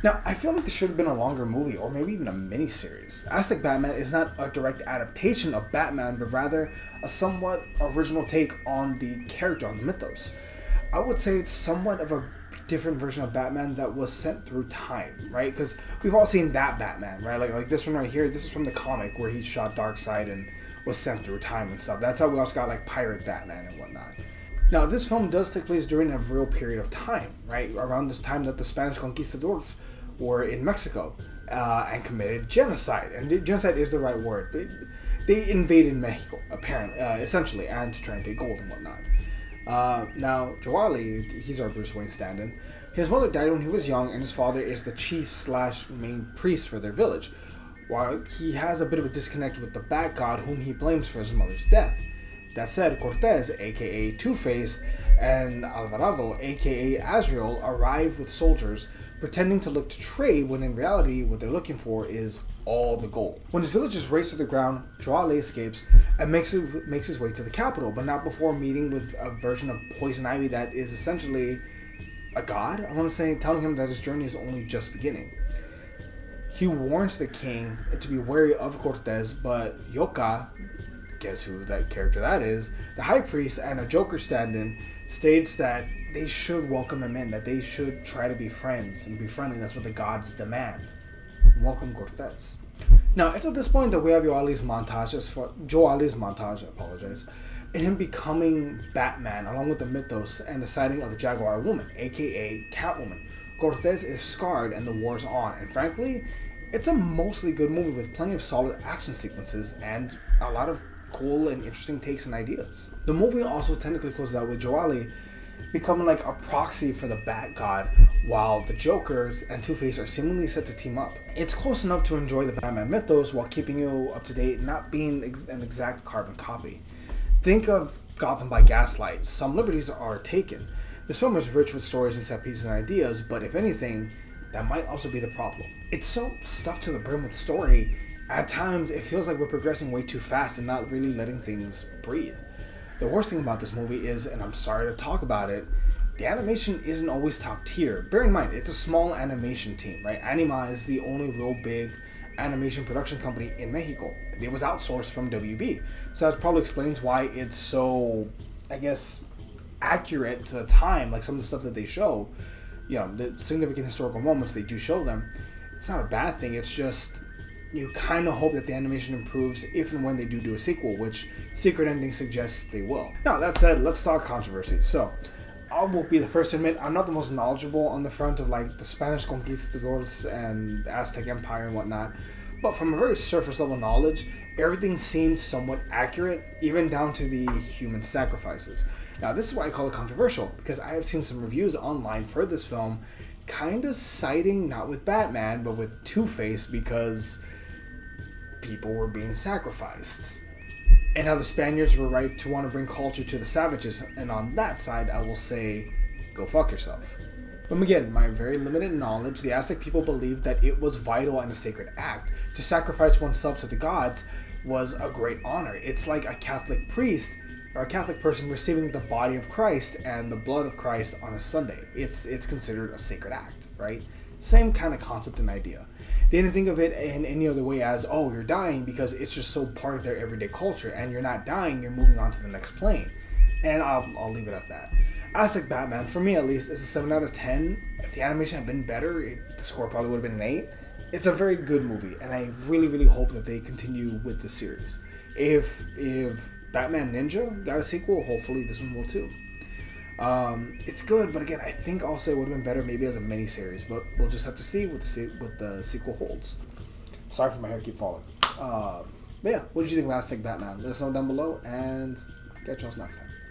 Now, I feel like this should have been a longer movie, or maybe even a mini-series. Aztec Batman is not a direct adaptation of Batman, but rather a somewhat original take on the character, on the mythos. I would say it's somewhat of a different version of Batman that was sent through time, right? Because we've all seen that Batman, right? Like this one right here, this is from the comic where he shot Darkseid and was sent through time and stuff. That's how we also got like Pirate Batman and whatnot. Now, this film does take place during a real period of time, right? Around this time that the Spanish conquistadors were in Mexico and committed genocide. And genocide is the right word. They invaded Mexico, apparently, essentially, and to try and take gold and whatnot. Now, Joali, he's our Bruce Wayne stand-in. His mother died when he was young, and his father is the chief/main priest for their village, while he has a bit of a disconnect with the Bat God, whom he blames for his mother's death. That said, Cortez, aka Two-Face, and Alvarado, aka Azrael, arrive with soldiers pretending to look to trade when in reality what they're looking for is all the gold. When his villagers race to the ground, Joali escapes and makes his way to the capital, but not before meeting with a version of Poison Ivy that is essentially a god, I want to say, telling him that his journey is only just beginning. He warns the king to be wary of Cortez, but Yoka, guess who that character that is, the high priest and a Joker stand-in, states that they should welcome him in, that they should try to be friends and be friendly. That's what the gods demand. Welcome Cortez. Now, it's at this point that we have Joali's montage, and him becoming Batman, along with the mythos and the sighting of the Jaguar Woman, aka Catwoman. Cortez is scarred and the war's on, and frankly, it's a mostly good movie with plenty of solid action sequences and a lot of cool and interesting takes and ideas. The movie also technically closes out with Joali becoming like a proxy for the Bat God, while the Jokers and Two-Face are seemingly set to team up. It's close enough to enjoy the Batman mythos while keeping you up to date, not being an exact carbon copy. Think of Gotham by Gaslight. Some liberties are taken. This film is rich with stories and set pieces and ideas, but if anything, that might also be the problem. It's so stuffed to the brim with story. At times, it feels like we're progressing way too fast and not really letting things breathe. The worst thing about this movie is, and I'm sorry to talk about it, the animation isn't always top tier. Bear in mind, it's a small animation team, right? Anima is the only real big animation production company in Mexico. It was outsourced from WB. So that probably explains why it's so, I guess, accurate to the time. Like some of the stuff that they show, you know, the significant historical moments, they do show them. It's not a bad thing, it's just you kind of hope that the animation improves if and when they do a sequel, which Secret Ending suggests they will. Now, that said, let's talk controversy. So, I will be the first to admit I'm not the most knowledgeable on the front of like the Spanish conquistadors and Aztec Empire and whatnot, but from a very surface level knowledge, everything seemed somewhat accurate, even down to the human sacrifices. Now, this is why I call it controversial, because I have seen some reviews online for this film kind of siding not with Batman, but with Two-Face because people were being sacrificed. And how the Spaniards were right to want to bring culture to the savages, and on that side, I will say, go fuck yourself. From again, my very limited knowledge, the Aztec people believed that it was vital and a sacred act. To sacrifice oneself to the gods was a great honor. It's like a Catholic priest or a Catholic person receiving the body of Christ and the blood of Christ on a Sunday. It's considered a sacred act, right? Same kind of concept and idea. They didn't think of it in any other way as, oh, you're dying, because it's just so part of their everyday culture, and you're not dying, you're moving on to the next plane. And I'll leave it at that. Aztec Batman, for me at least, is a 7 out of 10. If the animation had been better, the score probably would have been an 8. It's a very good movie, and I really, really hope that they continue with the series. If Batman Ninja got a sequel, hopefully this one will too. It's good, but again, I think also it would have been better maybe as a mini-series, but we'll just have to see what the sequel holds. Sorry for my hair keep falling. But yeah, what did you think of Aztec Batman? Let us know down below, and catch us next time.